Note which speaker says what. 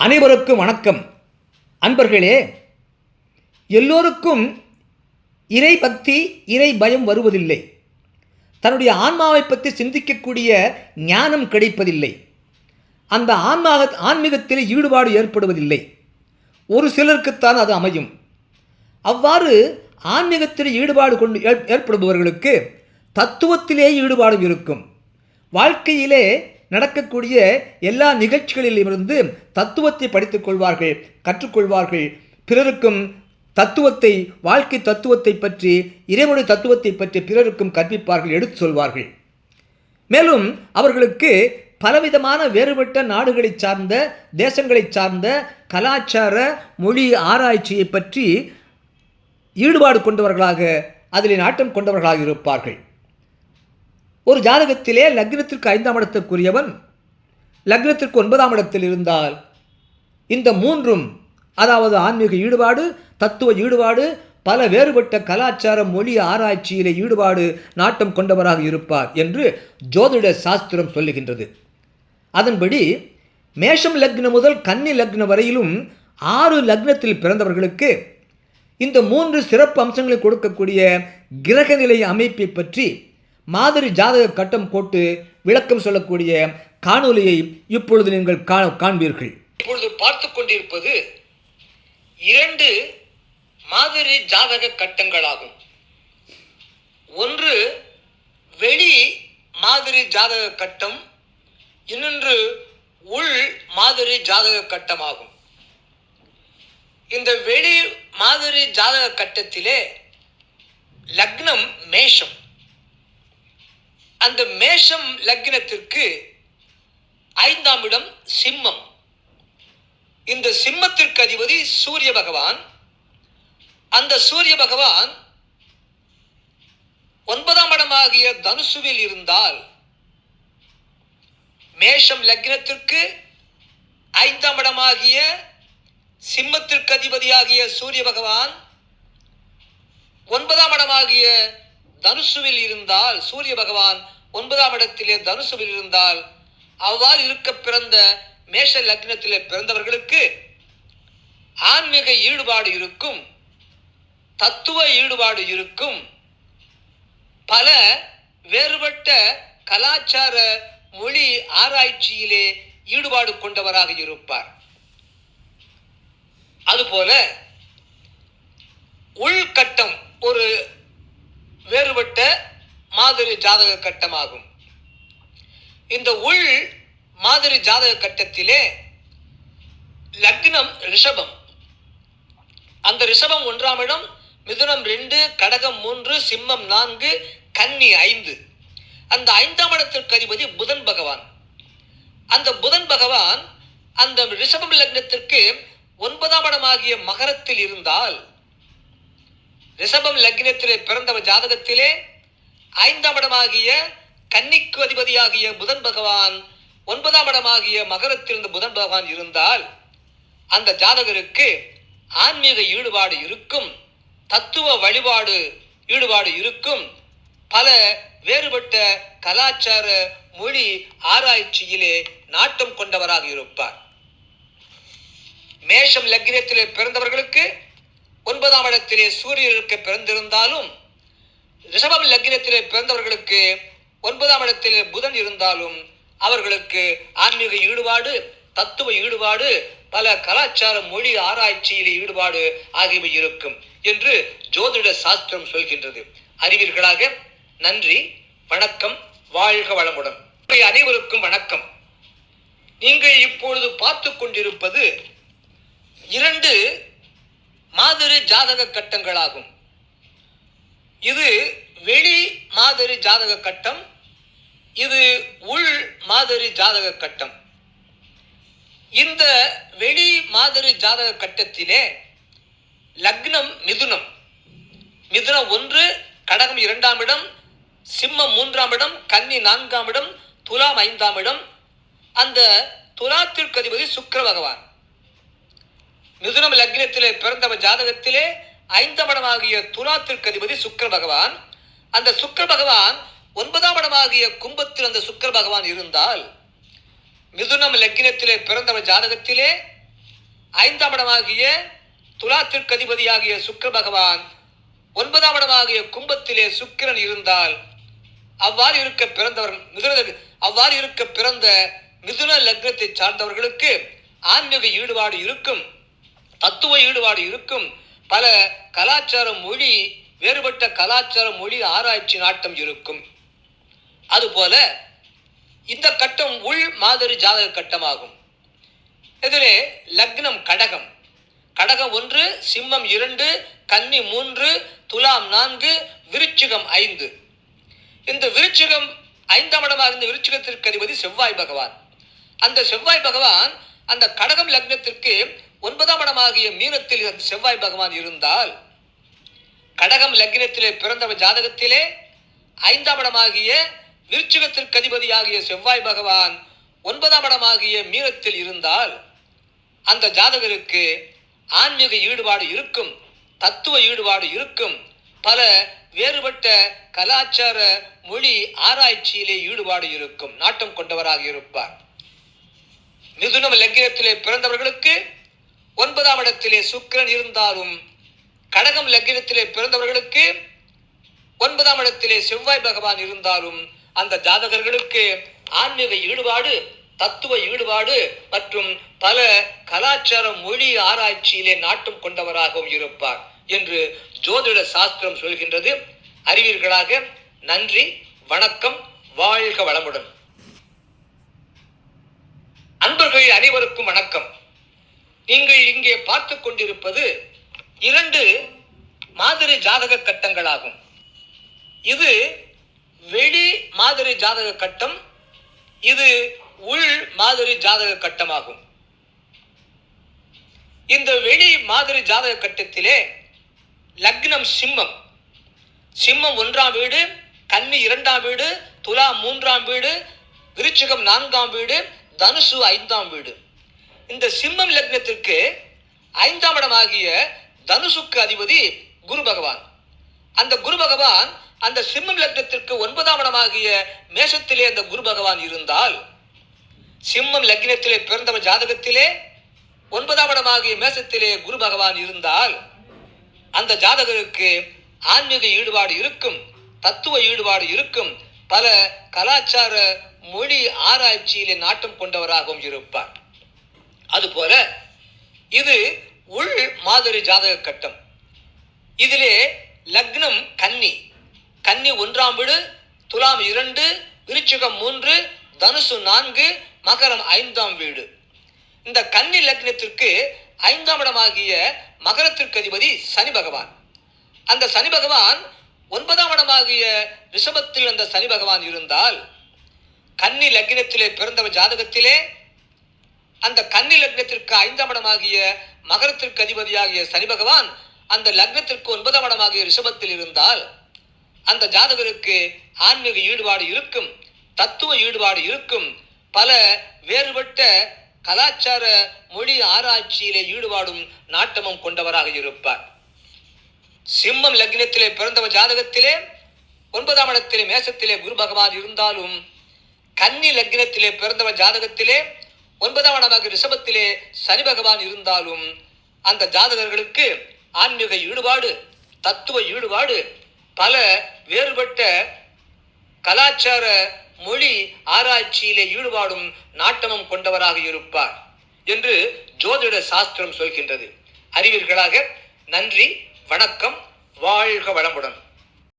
Speaker 1: அனைவருக்கும் வணக்கம். அன்பர்களே, எல்லோருக்கும் இறை பக்தி, இறை பயம் வருவதில்லை. தன்னுடைய ஆன்மாவை பற்றி சிந்திக்கக்கூடிய ஞானம் கிடைப்பதில்லை. அந்த ஆன்மீகத்தில் ஈடுபாடு ஏற்படுவதில்லை. ஒரு சிலருக்குத்தான் அது அமையும். அவ்வாறு ஆன்மீகத்தில் ஈடுபாடு கொண்டு ஏற்படுபவர்களுக்கு தத்துவத்திலே ஈடுபாடு இருக்கும். வாழ்க்கையிலே நடக்கக்கூடிய எல்லா நிகழ்ச்சிகளிலிருந்து தத்துவத்தை படித்துக் கொள்வார்கள், கற்றுக்கொள்வார்கள். பிறருக்கும் தத்துவத்தை, வாழ்க்கை தத்துவத்தை பற்றி, இறைவனுடைய தத்துவத்தை பற்றி பிறருக்கும் கற்பிப்பார்கள், எடுத்து சொல்வார்கள். மேலும் அவர்களுக்கு பலவிதமான வேறுபட்ட நாடுகளை சார்ந்த, தேசங்களை சார்ந்த கலாச்சார, மொழி ஆராய்ச்சியை பற்றி ஈடுபாடு கொண்டவர்களாக, அதில் நாட்டம் கொண்டவர்களாக இருப்பார்கள். ஒரு ஜாதகத்திலே லக்னத்திற்கு 5ஆம் இடத்திற்குரியவன் லக்னத்திற்கு 9ஆம் இடத்தில் இருந்தால் இந்த மூன்றும், அதாவது ஆன்மீக ஈடுபாடு, தத்துவ ஈடுபாடு, பல வேறுபட்ட கலாச்சார, மொழி ஆராய்ச்சியிலே ஈடுபாடு, நாட்டம் கொண்டவராக இருப்பார் என்று ஜோதிட சாஸ்திரம் சொல்லுகின்றது. அதன்படி மேஷம் லக்னம் முதல் கன்னி லக்னம் வரையிலும் 6 லக்னத்தில் பிறந்தவர்களுக்கு இந்த 3 சிறப்பு அம்சங்களை கொடுக்கக்கூடிய கிரகநிலை அமைப்பை பற்றி மாதிரி ஜாதக கட்டம் போட்டு விளக்கம் சொல்லக்கூடிய காணொலியை இப்பொழுது நீங்கள் காண்பீர்கள்.
Speaker 2: இப்பொழுது பார்த்து கொண்டிருப்பது 2 மாதிரி ஜாதக கட்டங்களாகும். ஒன்று வெளி மாதிரி ஜாதக கட்டம், இன்னொன்று உள் மாதிரி ஜாதக கட்டமாகும். இந்த வெளி மாதிரி ஜாதக கட்டத்திலே லக்னம் மேஷம். அந்த மேஷம் லக்னத்திற்கு 5ஆம் இடம் சிம்மம். இந்த சிம்மத்திற்கு அதிபதி சூரிய பகவான். அந்த சூரிய பகவான் 9ஆம் இடமாகிய தனுசுவில் இருந்தால், மேஷம் லக்னத்திற்கு 5ஆம் இடமாகிய சிம்மத்திற்கு அதிபதியாகிய சூரிய பகவான் 9ஆம் இடமாகிய தனுசுவில் இருந்தால், சூரிய பகவான் 9ஆம் இடத்திலே தனுசுவில் இருந்தால், அவ்வாறு இருக்க பிறந்த மேஷ லக்னத்திலே பிறந்தவர்களுக்கு ஆன்மீக ஈடுபாடு இருக்கும், தத்துவ ஈடுபாடு இருக்கும், பல வேறுபட்ட கலாச்சார, மொழி ஆராய்ச்சியிலே ஈடுபாடு கொண்டவராக இருப்பார். அதுபோல உள்கட்டம் ஒரு வேறுபட்ட மாதிரி ஜாதக கட்டமாகும். இந்த உள் மாதிரி ஜாதக கட்டத்திலே லக்னம் ரிஷபம். அந்த ரிஷபம் 1ஆம் இடம், மிதுனம் 2, கடகம் 3, சிம்மம் 4, கன்னி 5. அந்த 5ஆம் இடத்திற்கு அதிபதி புதன் பகவான். அந்த புதன் பகவான் அந்த ரிஷபம் லக்னத்திற்கு 9ஆம் இடமாகிய மகரத்தில் இருந்தால், ரிஷபம் லக்னத்திலே பிறந்தவர் ஜாதகத்திலே 5ஆம் இடமாகிய கன்னிக்கு அதிபதியாகிய புதன் பகவான் 9ஆம் இடமாகிய மகரத்தில் இருந்த புதன் பகவான் இருந்தால், அந்த ஜாதகருக்கு ஆன்மீக ஈடுபாடு இருக்கும், தத்துவ வழிபாடு ஈடுபாடு இருக்கும், பல வேறுபட்ட கலாச்சார, மொழி ஆராய்ச்சியிலே நாட்டம் கொண்டவராக இருப்பார். மேஷம் லக்னத்திலே பிறந்தவர்களுக்கு 9ஆம் இடத்திலே சூரியனுக்கு பிறந்திருந்தாலும், ரிஷபம் லக்னத்திலே பிறந்தவர்களுக்கு 9ஆம் இடத்திலே புதன் இருந்தாலும், அவர்களுக்கு ஆன்மீக ஈடுபாடு, தத்துவ ஈடுபாடு, பல கலாச்சார, மொழி ஆராய்ச்சியிலே ஈடுபாடு ஆகியவை இருக்கும் என்று ஜோதிட சாஸ்திரம் சொல்கின்றது. அறிவீர்களாக. நன்றி, வணக்கம், வாழ்க வளமுடன். அனைவருக்கும் வணக்கம். நீங்கள் இப்பொழுது பார்த்து கொண்டிருப்பது 2 மாதிரி ஜாதக கட்டங்களாகும். இது வெளி மாதிரி ஜாதக கட்டம், இது உள் மாதிரி ஜாதக கட்டம். இந்த வெளி மாதிரி ஜாதக கட்டத்திலே லக்னம் மிதுனம். மிதுனம் 1, கடகம் 2ஆம் இடம், சிம்மம் 3ஆம் இடம், கன்னி 4ஆம் இடம், துலாம் 5ஆம் இடம். அந்த துலாத்திற்கு அதிபதி சுக்கிர பகவான். மிதுனம் லக்னத்திலே பிறந்தவர் ஜாதகத்திலே 5ஆம் இடமாகிய துலாத்திற்கு அதிபதி சுக்கிர பகவான். அந்த சுக்கிர பகவான் 9ஆம் இடமாகிய கும்பத்தில் அந்த சுக்கிர பகவான் இருந்தால், மிதுனம் லக்னத்திலே பிறந்தவர் ஜாதகத்திலே 5ஆம் இடமாகிய துலாத்திற்கு அதிபதியாகிய சுக்கிர பகவான் 9ஆம் இடமாகிய கும்பத்திலே சுக்கிரன் இருந்தால் அவ்வாறு இருக்க பிறந்த மிதுன லக்னத்தை சார்ந்தவர்களுக்கு ஆன்மீக ஈடுபாடு இருக்கும், தத்துவ ஈடுபாடு இருக்கும், பல கலாச்சார மொழி வேறுபட்ட கலாச்சார மொழி ஆராய்ச்சி நாட்டம் இருக்கும். அதுபோல இந்த கட்டம் உள் மாதிரி ஜாதக கட்டமாகும். இதிலே லக்னம் கடகம், கடகம் 1, சிம்மம் 2, கன்னி 3, துலாம் 4, விருச்சிகம் 5. இந்த விருச்சிகம் 5ஆம் இடமாக இந்த விருச்சிகத்திற்கு அதிபதி செவ்வாய் பகவான். அந்த செவ்வாய் பகவான் அந்த கடகம் லக்னத்திற்கு 9ஆம் இடமாகிய மீனத்தில் செவ்வாய் பகவான் இருந்தால், கடகம் லக்னத்திலே பிறந்த ஜாதகத்திலே 5ஆம் இடமாகிய விருச்சிகத்திற்கு அதிபதியாகிய செவ்வாய் பகவான் 9ஆம் இடமாகிய மீனத்தில் இருந்தால் அந்த ஜாதகருக்கு ஆன்மீக ஈடுபாடு இருக்கும், தத்துவ ஈடுபாடு இருக்கும், பல வேறுபட்ட கலாச்சார மொழி ஆராய்ச்சியிலே ஈடுபாடு இருக்கும், நாட்டம் கொண்டவராக இருப்பார். மிதுனம் லக்னத்திலே பிறந்தவர்களுக்கு 9ஆம் இடத்திலே சுக்கிரன் இருந்தாலும், கடகம் லக்னத்திலே பிறந்தவர்களுக்கு 9ஆம் இடத்திலே செவ்வாய் பகவான் இருந்தாலும் அந்த ஜாதகர்களுக்கு ஆன்மீக ஈடுபாடு, தத்துவ ஈடுபாடு மற்றும் பல கலாச்சார மொழி ஆராய்ச்சியிலே நாட்டம் கொண்டவராகவும் இருப்பார் என்று ஜோதிட சாஸ்திரம் சொல்கின்றது. அறிவீர்களாக. நன்றி, வணக்கம், வாழ்க வளமுடன். அன்பர்கள் அனைவருக்கும் வணக்கம். நீங்கள் இங்கே பார்த்து கொண்டிருப்பது 2 மாதிரி ஜாதக கட்டங்களாகும். இது வெளி மாதிரி ஜாதக கட்டம், இது உள் மாதிரி ஜாதக கட்டமாகும். இந்த வெளி மாதிரி ஜாதக கட்டத்திலே லக்னம் சிம்மம், சிம்மம் 1ஆம் வீடு, கன்னி 2ஆம் வீடு, துலா 3ஆம் வீடு, விருச்சிகம் 4ஆம் வீடு, தனுசு 5ஆம் வீடு. இந்த சிம்மம் லக்னத்திற்கு 5ஆம் இடமாகிய தனுசுக்கு அதிபதி குரு பகவான். அந்த குரு பகவான் அந்த சிம்மம் லக்னத்திற்கு 9ஆம் இடமாகிய மேஷத்திலே அந்த குரு பகவான் இருந்தால், சிம்மம் லக்னத்திலே பிறந்தவர் ஜாதகத்திலே 9ஆம் இடமாகிய மேஷத்திலே குரு பகவான் இருந்தால் அந்த ஜாதகருக்கு ஆன்மீக ஈடுபாடு இருக்கும், தத்துவ ஈடுபாடு இருக்கும், பல கலாச்சார மொழி ஆராய்ச்சியிலே நாட்டம் கொண்டவராகவும் இருப்பார். அதுபோல இது உள் மாதிரி ஜாதக கட்டம். இதிலே லக்னம் கன்னி, கன்னி 1ஆம் வீடு, துலாம் 2, விருச்சிகம் 3, தனுசு 4, மகரம் 5ஆம் வீடு. இந்த கன்னி லக்னத்திற்கு 5ஆம் இடமாகிய மகரத்திற்கு அதிபதி சனி பகவான். அந்த சனி பகவான் 9ஆம் இடமாகிய ரிஷபத்தில் அந்த சனி பகவான் இருந்தால், கன்னி லக்னத்திலே பிறந்தவர் ஜாதகத்திலே அந்த கன்னி லக்னத்திற்கு 5ஆம் இடமாகிய மகரத்திற்கு அதிபதியாகிய சனி பகவான் அந்த லக்னத்திற்கு 9ஆம் இடமாகிய ரிஷபத்தில் இருந்தால் அந்த ஜாதகருக்கு ஆன்மீக ஈடுபாடு இருக்கும், தத்துவ ஈடுபாடு இருக்கும், பல வேறுபட்ட கலாச்சார மொழி ஆராய்ச்சியிலே ஈடுபாடும் நாட்டமும் கொண்டவராக இருப்பார். சிம்மம் லக்னத்திலே பிறந்தவர் ஜாதகத்திலே 9ஆம் இடத்திலே மேசத்திலே குரு பகவான் இருந்தாலும், கன்னி லக்னத்திலே பிறந்தவர் ஜாதகத்திலே 9ஆம் இடமாக ரிஷபத்திலே சனி பகவான் இருந்தாலும் அந்த ஜாதகர்களுக்கு ஆன்மீக ஈடுபாடு, தத்துவ ஈடுபாடு, பல வேறுபட்ட கலாச்சார மொழி ஆராய்ச்சியிலே ஈடுபாடும் நாட்டமும் கொண்டவராக இருப்பார் என்று ஜோதிட சாஸ்திரம் சொல்கின்றது. அறிவீர்களாக. நன்றி, வணக்கம், வாழ்க வளமுடன்.